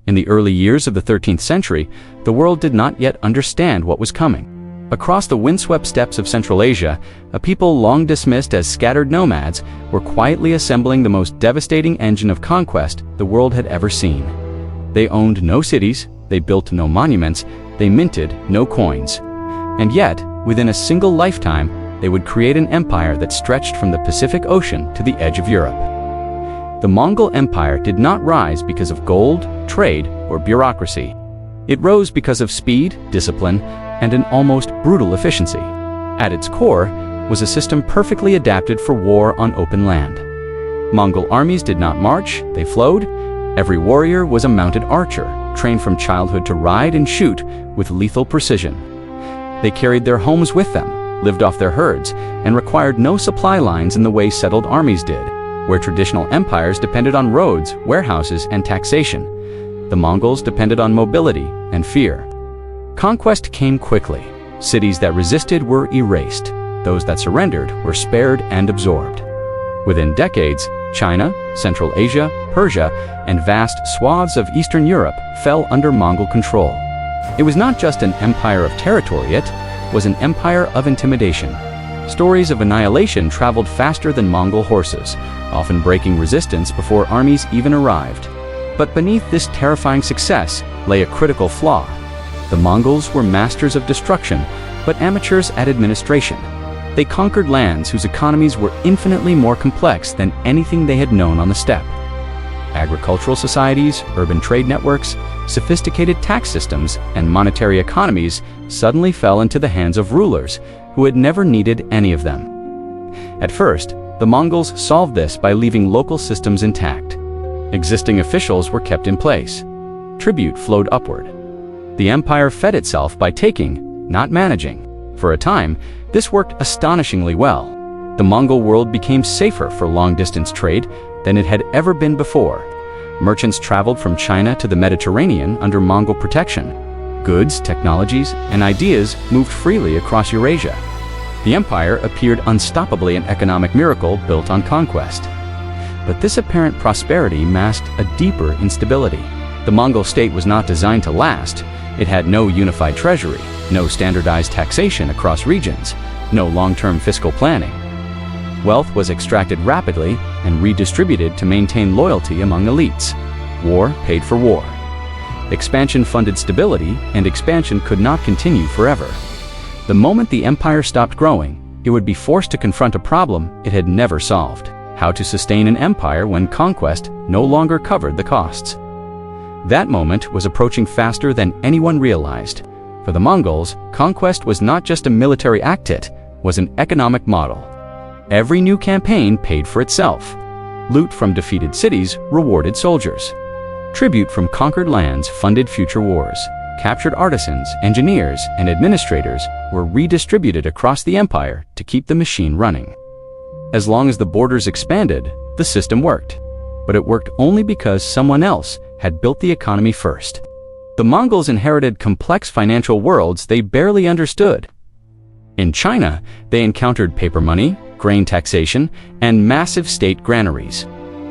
In the early years of the 13th century, the world did not yet understand what was coming. Across the windswept steppes of Central Asia, a people long dismissed as scattered nomads were quietly assembling the most devastating engine of conquest the world had ever seen. They owned no cities, they built no monuments, they minted no coins. And yet, within a single lifetime, they would create an empire that stretched from the Pacific Ocean to the edge of Europe. The Mongol Empire did not rise because of gold, trade, or bureaucracy. It rose because of speed, discipline, and an almost brutal efficiency. At its core was a system perfectly adapted for war on open land. Mongol armies did not march, they flowed. Every warrior was a mounted archer, trained from childhood to ride and shoot with lethal precision. They carried their homes with them, lived off their herds, and required no supply lines in the way settled armies did, where traditional empires depended on roads, warehouses, and taxation. The Mongols depended on mobility and fear. Conquest came quickly. Cities that resisted were erased. Those that surrendered were spared and absorbed. Within decades, China, Central Asia, Persia, and vast swaths of Eastern Europe fell under Mongol control. It was not just an empire of territory, it was an empire of intimidation. Stories of annihilation traveled faster than Mongol horses, often breaking resistance before armies even arrived. But beneath this terrifying success lay a critical flaw. The Mongols were masters of destruction, but amateurs at administration. They conquered lands whose economies were infinitely more complex than anything they had known on the steppe. Agricultural societies, urban trade networks, sophisticated tax systems, and monetary economies suddenly fell into the hands of rulers who had never needed any of them. At first, the Mongols solved this by leaving local systems intact. Existing officials were kept in place. Tribute flowed upward. The empire fed itself by taking, not managing. For a time, this worked astonishingly well. The Mongol world became safer for long-distance trade than it had ever been before. Merchants traveled from China to the Mediterranean under Mongol protection. Goods, technologies, and ideas moved freely across Eurasia. The empire appeared unstoppably an economic miracle built on conquest. But this apparent prosperity masked a deeper instability. The Mongol state was not designed to last. It had no unified treasury, no standardized taxation across regions, no long-term fiscal planning. Wealth was extracted rapidly and redistributed to maintain loyalty among elites. War paid for war. Expansion funded stability, and expansion could not continue forever. The moment the empire stopped growing, it would be forced to confront a problem it had never solved: how to sustain an empire when conquest no longer covered the costs. That moment was approaching faster than anyone realized. For the Mongols, conquest was not just a military act, it was an economic model. Every new campaign paid for itself. Loot from defeated cities rewarded soldiers. Tribute from conquered lands funded future wars. Captured artisans, engineers, and administrators were redistributed across the empire to keep the machine running. As long as the borders expanded, the system worked. But it worked only because someone else had built the economy first. The Mongols inherited complex financial worlds they barely understood. In China, they encountered paper money, grain taxation, and massive state granaries.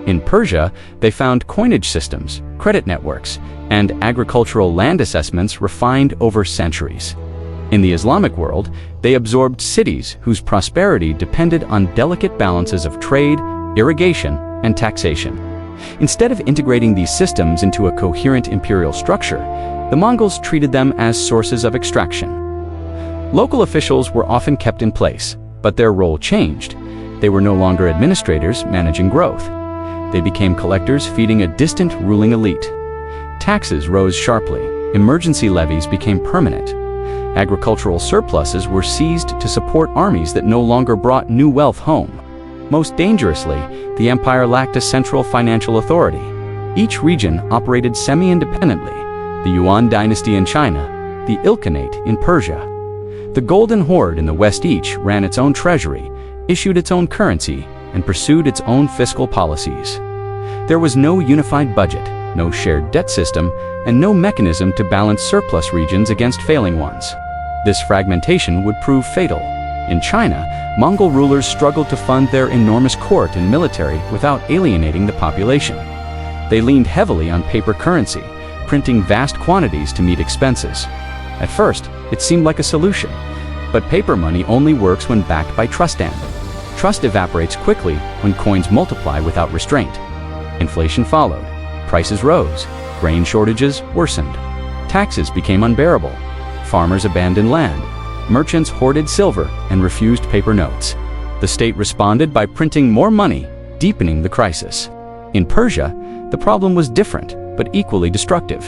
In Persia, they found coinage systems, credit networks, and agricultural land assessments refined over centuries. In the Islamic world, they absorbed cities whose prosperity depended on delicate balances of trade, irrigation, and taxation. Instead of integrating these systems into a coherent imperial structure, the Mongols treated them as sources of extraction. Local officials were often kept in place, but their role changed. They were no longer administrators managing growth. They became collectors feeding a distant ruling elite. Taxes rose sharply. Emergency levies became permanent. Agricultural surpluses were seized to support armies that no longer brought new wealth home. Most dangerously, the empire lacked a central financial authority. Each region operated semi-independently: the Yuan dynasty in China, the Ilkhanate in Persia. The Golden Horde in the West each ran its own treasury, issued its own currency, and pursued its own fiscal policies. There was no unified budget, no shared debt system, and no mechanism to balance surplus regions against failing ones. This fragmentation would prove fatal. In China, Mongol rulers struggled to fund their enormous court and military without alienating the population. They leaned heavily on paper currency, printing vast quantities to meet expenses. At first, it seemed like a solution, but paper money only works when backed by trust. Trust evaporates quickly when coins multiply without restraint. Inflation followed. Prices rose. Grain shortages worsened. Taxes became unbearable. Farmers abandoned land. Merchants hoarded silver and refused paper notes. The state responded by printing more money, deepening the crisis. In Persia, the problem was different, but equally destructive.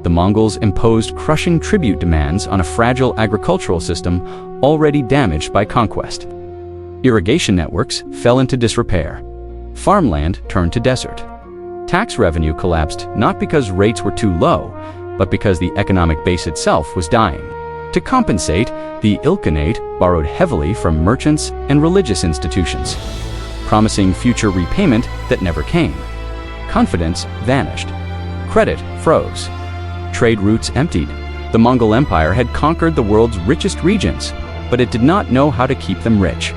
The Mongols imposed crushing tribute demands on a fragile agricultural system already damaged by conquest. Irrigation networks fell into disrepair. Farmland turned to desert. Tax revenue collapsed not because rates were too low, but because the economic base itself was dying. To compensate, the Ilkhanate borrowed heavily from merchants and religious institutions, promising future repayment that never came. Confidence vanished. Credit froze. Trade routes emptied. The Mongol Empire had conquered the world's richest regions, but it did not know how to keep them rich.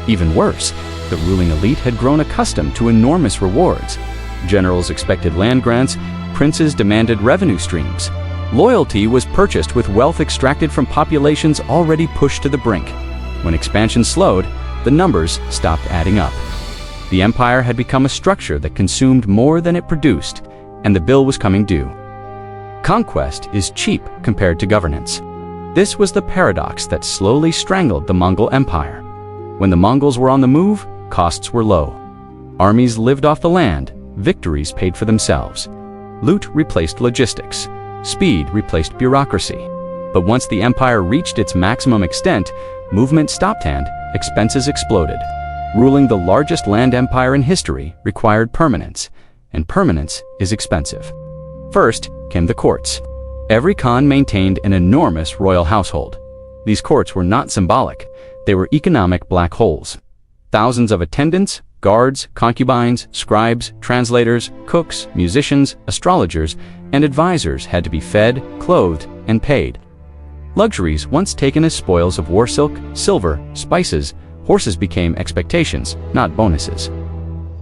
Even worse, the ruling elite had grown accustomed to enormous rewards. Generals expected land grants, princes demanded revenue streams. Loyalty was purchased with wealth extracted from populations already pushed to the brink. When expansion slowed, the numbers stopped adding up. The empire had become a structure that consumed more than it produced, and the bill was coming due. Conquest is cheap compared to governance. This was the paradox that slowly strangled the Mongol Empire. When the Mongols were on the move, costs were low. Armies lived off the land, victories paid for themselves. Loot replaced logistics. Speed replaced bureaucracy. But once the empire reached its maximum extent, movement stopped and expenses exploded. Ruling the largest land empire in history required permanence, and permanence is expensive. First came the courts. Every Khan maintained an enormous royal household. These courts were not symbolic, they were economic black holes. Thousands of attendants, guards, concubines, scribes, translators, cooks, musicians, astrologers, and advisors had to be fed, clothed, and paid. Luxuries once taken as spoils of war silk, silver, spices, horses became expectations, not bonuses.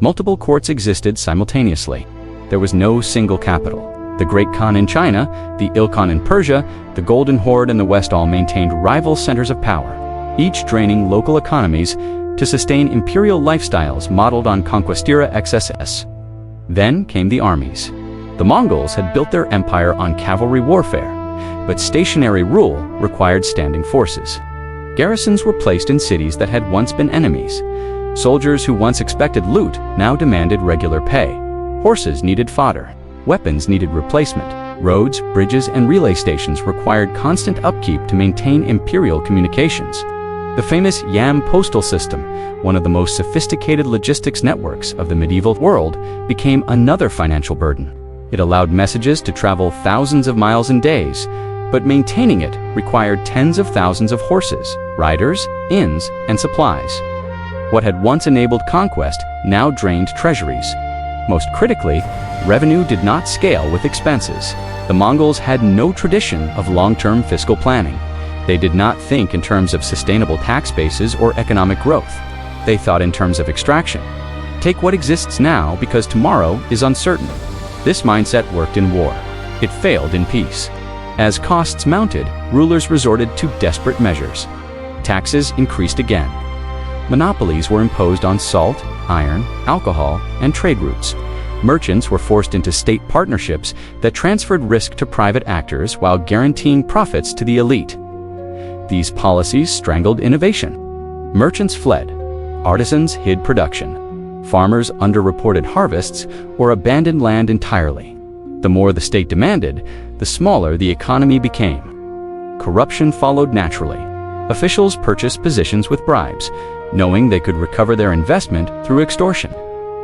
Multiple courts existed simultaneously. There was no single capital. The Great Khan in China, the Ilkhan in Persia, the Golden Horde in the West all maintained rival centers of power, each draining local economies to sustain imperial lifestyles modeled on conquistera XSS. Then came the armies. The Mongols had built their empire on cavalry warfare, but stationary rule required standing forces. Garrisons were placed in cities that had once been enemies. Soldiers who once expected loot now demanded regular pay. Horses needed fodder. Weapons needed replacement. Roads, bridges, and relay stations required constant upkeep to maintain imperial communications. The famous Yam postal system, one of the most sophisticated logistics networks of the medieval world, became another financial burden. It allowed messages to travel thousands of miles in days, but maintaining it required tens of thousands of horses, riders, inns, and supplies. What had once enabled conquest now drained treasuries. Most critically, revenue did not scale with expenses. The Mongols had no tradition of long-term fiscal planning. They did not think in terms of sustainable tax bases or economic growth. They thought in terms of extraction. Take what exists now because tomorrow is uncertain. This mindset worked in war. It failed in peace. As costs mounted, rulers resorted to desperate measures. Taxes increased again. Monopolies were imposed on salt, iron, alcohol, and trade routes. Merchants were forced into state partnerships that transferred risk to private actors while guaranteeing profits to the elite. These policies strangled innovation. Merchants fled. Artisans hid production. Farmers underreported harvests or abandoned land entirely. The more the state demanded, the smaller the economy became. Corruption followed naturally. Officials purchased positions with bribes, knowing they could recover their investment through extortion.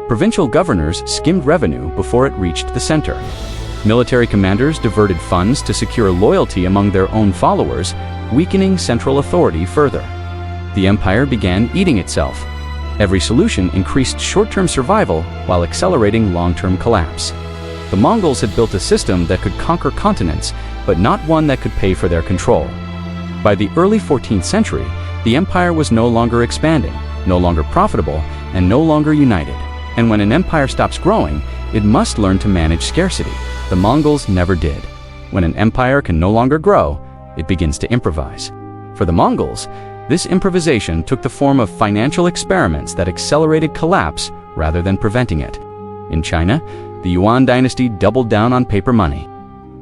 Provincial governors skimmed revenue before it reached the center. Military commanders diverted funds to secure loyalty among their own followers, weakening central authority further. The empire began eating itself. Every solution increased short-term survival while accelerating long-term collapse. The Mongols had built a system that could conquer continents, but not one that could pay for their control. By the early 14th century, the empire was no longer expanding, no longer profitable, and no longer united. And when an empire stops growing, it must learn to manage scarcity. The Mongols never did. When an empire can no longer grow, it begins to improvise. For the Mongols, this improvisation took the form of financial experiments that accelerated collapse rather than preventing it. In China, the Yuan dynasty doubled down on paper money.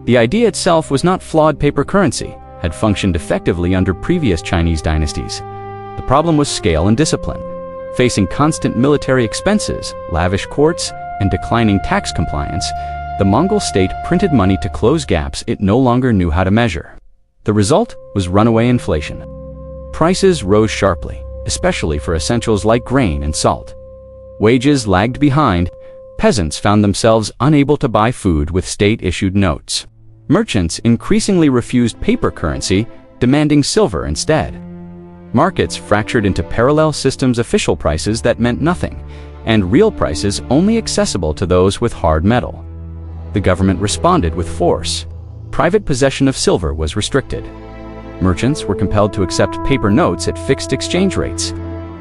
The idea itself was not flawed paper currency, had functioned effectively under previous Chinese dynasties. The problem was scale and discipline. Facing constant military expenses, lavish courts, and declining tax compliance, the Mongol state printed money to close gaps it no longer knew how to measure. The result was runaway inflation. Prices rose sharply, especially for essentials like grain and salt. Wages lagged behind. Peasants found themselves unable to buy food with state-issued notes. Merchants increasingly refused paper currency, demanding silver instead. Markets fractured into parallel systems official prices that meant nothing, and real prices only accessible to those with hard metal. The government responded with force. Private possession of silver was restricted. Merchants were compelled to accept paper notes at fixed exchange rates.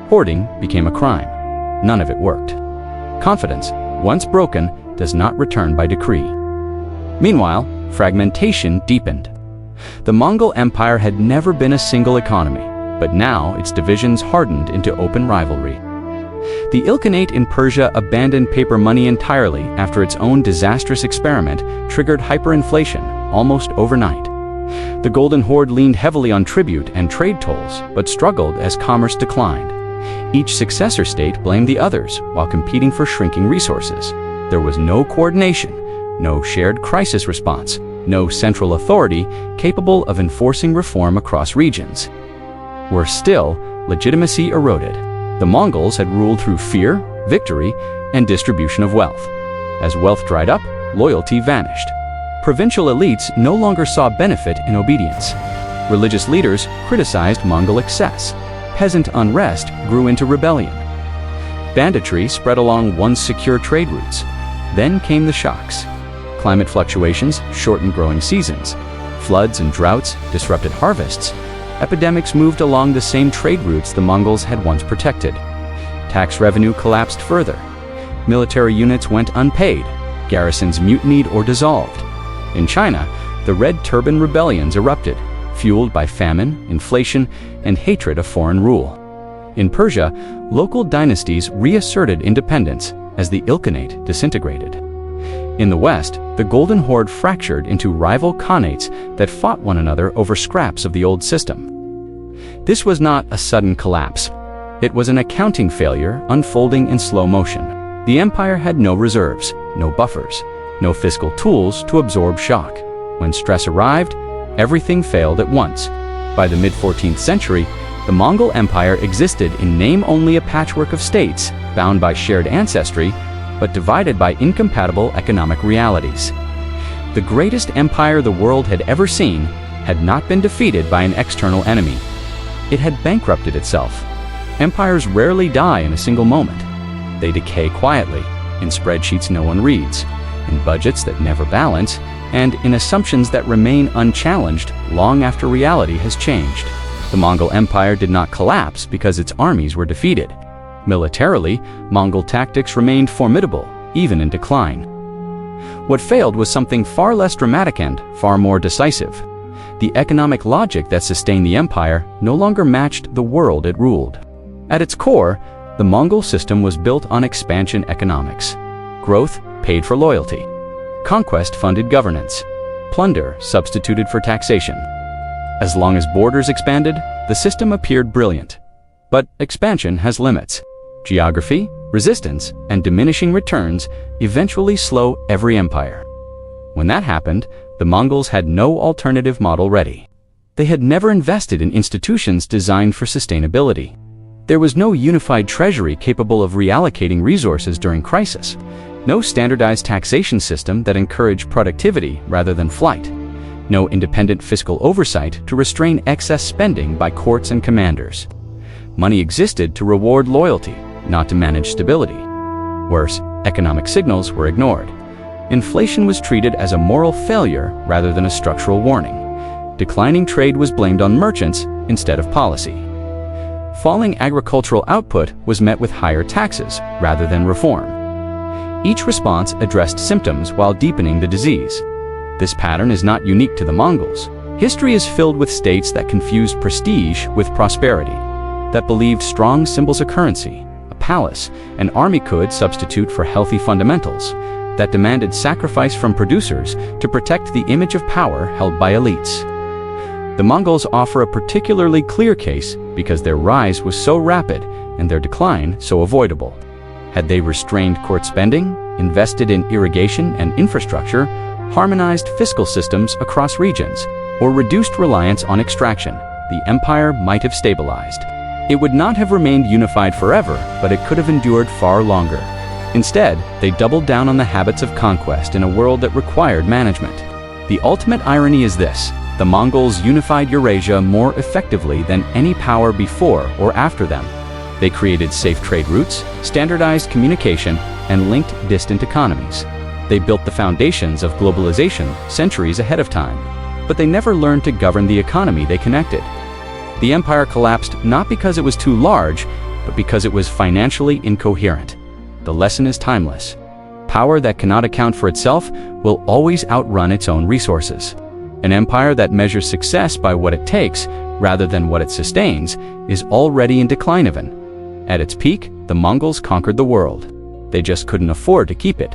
Hoarding became a crime. None of it worked. Confidence, once broken, does not return by decree. Meanwhile, fragmentation deepened. The Mongol Empire had never been a single economy, but now its divisions hardened into open rivalry. The Ilkhanate in Persia abandoned paper money entirely after its own disastrous experiment triggered hyperinflation almost overnight. The Golden Horde leaned heavily on tribute and trade tolls, but struggled as commerce declined. Each successor state blamed the others while competing for shrinking resources. There was no coordination, no shared crisis response, no central authority capable of enforcing reform across regions. Worse still, legitimacy eroded. The Mongols had ruled through fear, victory, and distribution of wealth. As wealth dried up, loyalty vanished. Provincial elites no longer saw benefit in obedience. Religious leaders criticized Mongol excess. Peasant unrest grew into rebellion. Banditry spread along once secure trade routes. Then came the shocks. Climate fluctuations shortened growing seasons. Floods and droughts disrupted harvests. Epidemics moved along the same trade routes the Mongols had once protected. Tax revenue collapsed further. Military units went unpaid. Garrisons mutinied or dissolved. In China, the Red Turban rebellions erupted, fueled by famine, inflation, and hatred of foreign rule. In Persia, local dynasties reasserted independence as the Ilkhanate disintegrated. In the West, the Golden Horde fractured into rival khanates that fought one another over scraps of the old system. This was not a sudden collapse. It was an accounting failure unfolding in slow motion. The empire had no reserves, no buffers, no fiscal tools to absorb shock. When stress arrived, everything failed at once. By the mid-14th century, the Mongol Empire existed in name only a patchwork of states, bound by shared ancestry, but divided by incompatible economic realities. The greatest empire the world had ever seen had not been defeated by an external enemy. It had bankrupted itself. Empires rarely die in a single moment. They decay quietly, in spreadsheets no one reads, in budgets that never balance, and in assumptions that remain unchallenged long after reality has changed. The Mongol Empire did not collapse because its armies were defeated. Militarily, Mongol tactics remained formidable, even in decline. What failed was something far less dramatic and far more decisive. The economic logic that sustained the empire no longer matched the world it ruled. At its core, the Mongol system was built on expansion economics. Growth paid for loyalty. Conquest funded governance. Plunder substituted for taxation. As long as borders expanded, the system appeared brilliant. But expansion has limits. Geography, resistance, and diminishing returns eventually slow every empire. When that happened, the Mongols had no alternative model ready. They had never invested in institutions designed for sustainability. There was no unified treasury capable of reallocating resources during crisis, no standardized taxation system that encouraged productivity rather than flight, no independent fiscal oversight to restrain excess spending by courts and commanders. Money existed to reward loyalty, not to manage stability. Worse, economic signals were ignored. Inflation was treated as a moral failure rather than a structural warning. Declining trade was blamed on merchants instead of policy. Falling agricultural output was met with higher taxes rather than reform. Each response addressed symptoms while deepening the disease. This pattern is not unique to the Mongols. History is filled with states that confused prestige with prosperity, that believed strong symbols of currency, a palace, an army could substitute for healthy fundamentals, that demanded sacrifice from producers to protect the image of power held by elites. The Mongols offer a particularly clear case because their rise was so rapid and their decline so avoidable. Had they restrained court spending, invested in irrigation and infrastructure, harmonized fiscal systems across regions, or reduced reliance on extraction, the empire might have stabilized. It would not have remained unified forever, but it could have endured far longer. Instead, they doubled down on the habits of conquest in a world that required management. The ultimate irony is this: the Mongols unified Eurasia more effectively than any power before or after them. They created safe trade routes, standardized communication, and linked distant economies. They built the foundations of globalization centuries ahead of time, but they never learned to govern the economy they connected. The empire collapsed not because it was too large, but because it was financially incoherent. The lesson is timeless. Power that cannot account for itself will always outrun its own resources. An empire that measures success by what it takes rather than what it sustains is already in decline even. At its peak, the Mongols conquered the world. They just couldn't afford to keep it.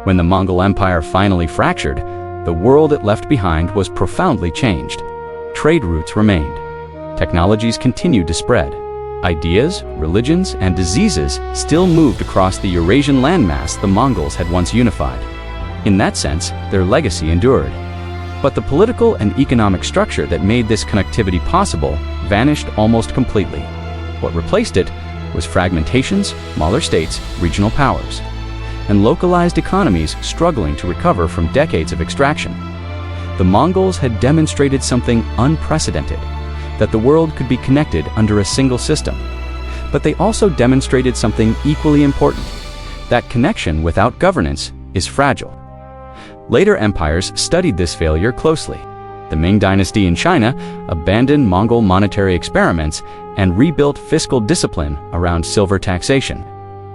When the Mongol Empire finally fractured, the world it left behind was profoundly changed. Trade routes remained. Technologies continued to spread. Ideas, religions, and diseases still moved across the Eurasian landmass the Mongols had once unified. In that sense, their legacy endured. But the political and economic structure that made this connectivity possible vanished almost completely. What replaced it was fragmentations, smaller states, regional powers, and localized economies struggling to recover from decades of extraction. The Mongols had demonstrated something unprecedented, that the world could be connected under a single system. But they also demonstrated something equally important, that connection without governance is fragile. Later empires studied this failure closely. The Ming dynasty in China abandoned Mongol monetary experiments and rebuilt fiscal discipline around silver taxation.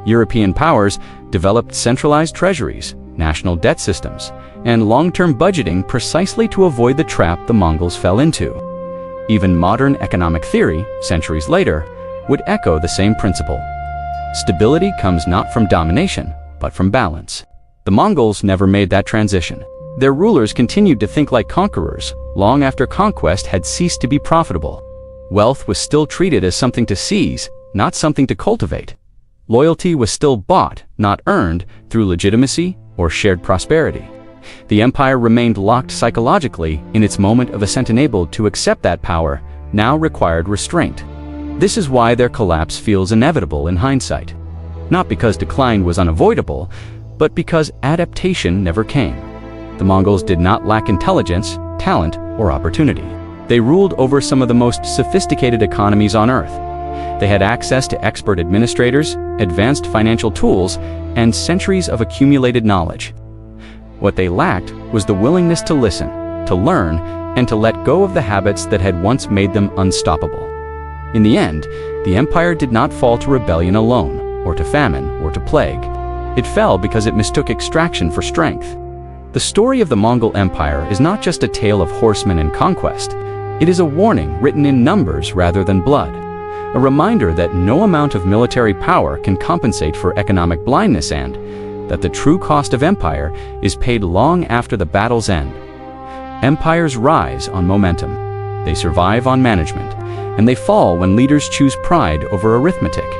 European powers developed centralized treasuries, national debt systems, and long-term budgeting precisely to avoid the trap the Mongols fell into. Even modern economic theory, centuries later, would echo the same principle. Stability comes not from domination, but from balance. The Mongols never made that transition. Their rulers continued to think like conquerors, long after conquest had ceased to be profitable. Wealth was still treated as something to seize, not something to cultivate. Loyalty was still bought, not earned, through legitimacy or shared prosperity. The empire remained locked psychologically in its moment of ascent, unable to accept that power now required restraint. This is why their collapse feels inevitable in hindsight. Not because decline was unavoidable, but because adaptation never came. The Mongols did not lack intelligence, talent, or opportunity. They ruled over some of the most sophisticated economies on Earth. They had access to expert administrators, advanced financial tools, and centuries of accumulated knowledge. What they lacked was the willingness to listen, to learn, and to let go of the habits that had once made them unstoppable. In the end, the empire did not fall to rebellion alone, or to famine, or to plague. It fell because it mistook extraction for strength. The story of the Mongol Empire is not just a tale of horsemen and conquest. It is a warning written in numbers rather than blood. A reminder that no amount of military power can compensate for economic blindness, and that the true cost of empire is paid long after the battle's end. Empires rise on momentum. They survive on management, and they fall when leaders choose pride over arithmetic.